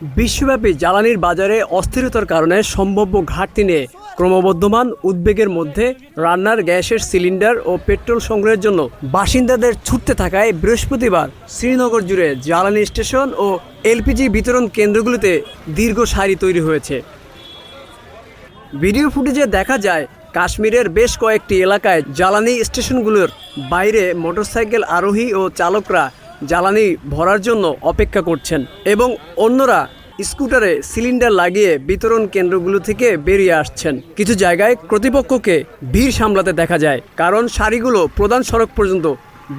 বিশ্বব্যাপী জ্বালানির বাজারে অস্থিরতার কারণে সম্ভাব্য ঘাটতি নিয়ে ক্রমবর্ধমান উদ্বেগের মধ্যে রান্নার গ্যাসের সিলিন্ডার ও পেট্রোল সংগ্রহের জন্য বাসিন্দাদের ছুটতে থাকায় বৃহস্পতিবার শ্রীনগর জুড়ে জ্বালানি স্টেশন ও এলপিজি বিতরণ কেন্দ্রগুলিতে দীর্ঘ সারি তৈরি হয়েছে। ভিডিও ফুটেজে দেখা যায় কাশ্মীরের বেশ কয়েকটি এলাকায় জ্বালানি স্টেশনগুলোর বাইরে মোটরসাইকেল আরোহী ও চালকরা জ্বালানি ভরার জন্য অপেক্ষা করছেন এবং অন্যরা স্কুটারে সিলিন্ডার লাগিয়ে বিতরণ কেন্দ্রগুলো থেকে বেরিয়ে আসছেন। কিছু জায়গায় কর্তৃপক্ষকে ভিড় সামলাতে দেখা যায়, কারণ সারিগুলো প্রধান সড়ক পর্যন্ত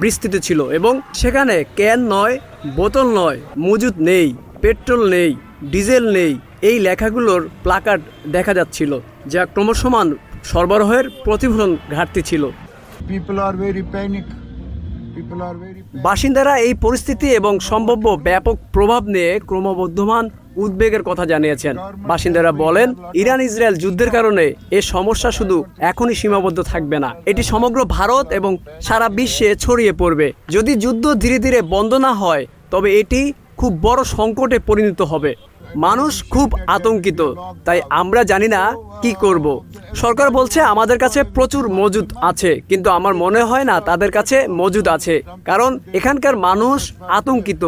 বিস্তৃত ছিল এবং সেখানে ক্যান নয়, বোতল নয়, মজুদ নেই, পেট্রোল নেই, ডিজেল নেই এই লেখাগুলোর প্লাকার্ড দেখা যাচ্ছিল, যা ক্রমসমান সরবরাহের প্রতিফলন ঘাটতি ছিল। বাসিন্দারা এই পরিস্থিতি এবং সম্ভাব্য ব্যাপক প্রভাব নিয়ে ক্রমবর্ধমান উদ্বেগের কথা জানিয়েছেন। বাসিন্দারা বলেন, ইরান ইসরায়েল যুদ্ধের কারণে এ সমস্যা শুধু এখনই সীমাবদ্ধ থাকবে না, এটি সমগ্র ভারত এবং সারা বিশ্বে ছড়িয়ে পড়বে। যদি যুদ্ধ ধীরে ধীরে বন্ধ না হয় তবে এটি খুব বড় সংকটে পরিণত হবে। মানুষ খুব আতঙ্কিত, তাই আমরা জানি না কি করব। সরকার বলছে আমাদের কাছে প্রচুর মজুদ আছে, কিন্তু আমার মনে হয় না তাদের কাছে মজুদ আছে, কারণ এখানকার মানুষ আতঙ্কিত।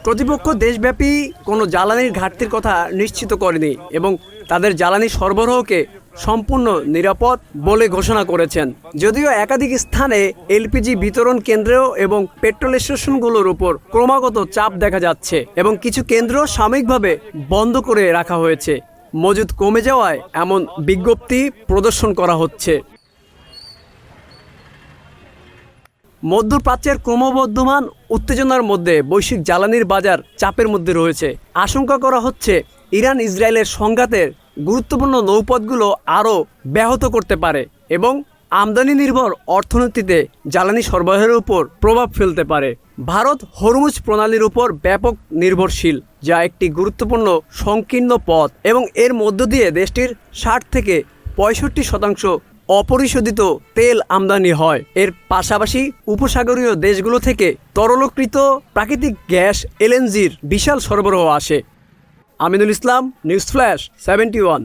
কর্তৃপক্ষ দেশব্যাপী কোনো জ্বালানির ঘাটতির কথা নিশ্চিত করেনি এবং তাদের জ্বালানি সরবরাহকে সম্পূর্ণ নিরাপদ বলে ঘোষণা করেছেন। যদিও একাধিক স্থানে এলপিজি বিতরণ কেন্দ্র এবং পেট্রোল স্টেশনগুলোর উপর ক্রমাগত চাপ দেখা যাচ্ছে এবং কিছু কেন্দ্র সাময়িকভাবে বন্ধ করে রাখা হয়েছে। মজুদ কমে যাওয়ায় এমন বিজ্ঞপ্তি প্রদর্শন করা হচ্ছে। মধ্যপ্রাচ্যের ক্রমবর্ধমান উত্তেজনার মধ্যে বৈশ্বিক জ্বালানির বাজার চাপের মধ্যে রয়েছে। আশঙ্কা করা হচ্ছে ইরান ইসরায়েলের সংঘাতের গুরুত্বপূর্ণ নৌপথগুলো আরও ব্যাহত করতে পারে এবং আমদানি নির্ভর অর্থনীতিতে জ্বালানি সরবরাহের উপর প্রভাব ফেলতে পারে। ভারত হরমুজ প্রণালীর উপর ব্যাপক নির্ভরশীল, যা একটি গুরুত্বপূর্ণ সংকীর্ণ পথ এবং এর মধ্য দিয়ে দেশটির 60 থেকে 65% অপরিশোধিত তেল আমদানি হয়। এর পাশাপাশি উপসাগরীয় দেশগুলো থেকে তরলকৃত প্রাকৃতিক গ্যাস এলএনজির বিশাল সরবরাহ আসে। Aminul Islam, news flash 71।